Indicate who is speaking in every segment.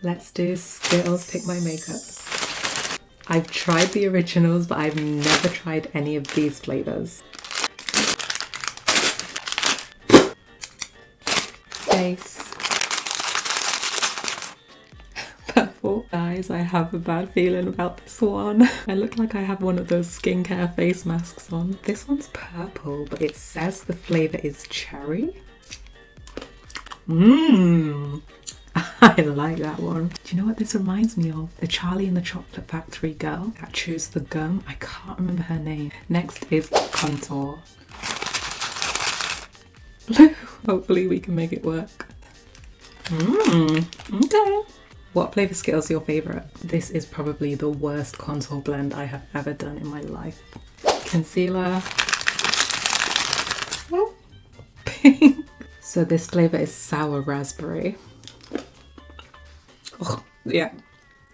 Speaker 1: Let's do Skittles Pick My Makeup. I've tried the originals, but I've never tried any of these flavors. Face. Purple. Guys, I have a bad feeling about this one. I look like I have one of those skincare face masks on. This one's purple, but it says the flavor is cherry. I like that one. Do you know what this reminds me of? The Charlie and the Chocolate Factory girl that chews the gum. I can't remember her name. Next is contour. Blue. Hopefully we can make it work. Okay. What flavour Skittles is your favourite? This is probably the worst contour blend I have ever done in my life. Concealer. Oh, pink. So this flavour is sour raspberry. Oh, yeah.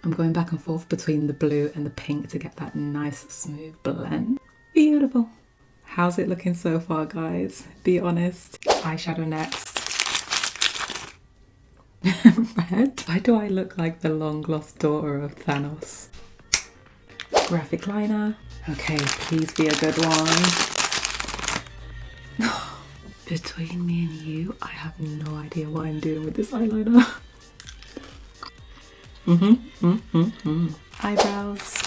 Speaker 1: I'm going back and forth between the blue and the pink to get that nice smooth blend. Beautiful. How's it looking so far, guys? Be honest. Eyeshadow next. Red. Why do I look like the long lost daughter of Thanos? Graphic liner. Okay, please be a good one. Between me and you, I have no idea what I'm doing with this eyeliner. Eyebrows.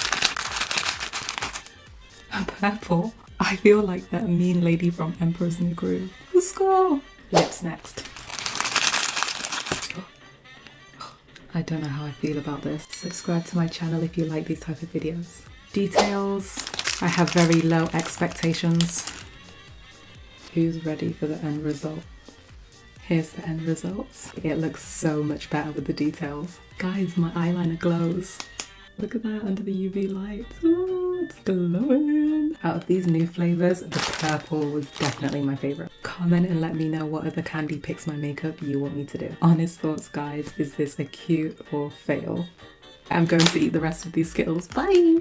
Speaker 1: Purple. I feel like that mean lady from Emperor's New Groove. Let's go. Lips next. I don't know how I feel about this. Subscribe to my channel if you like these type of videos. Details. I have very low expectations. Who's ready for the end result? Here's the end results. It looks so much better with the details. Guys, my eyeliner glows. Look at that under the UV light. Oh, it's glowing. Out of these new flavours, the purple was definitely my favourite. Comment and let me know what other candy picks my makeup you want me to do. Honest thoughts, guys. Is this a cute or fail? I'm going to eat the rest of these Skittles. Bye!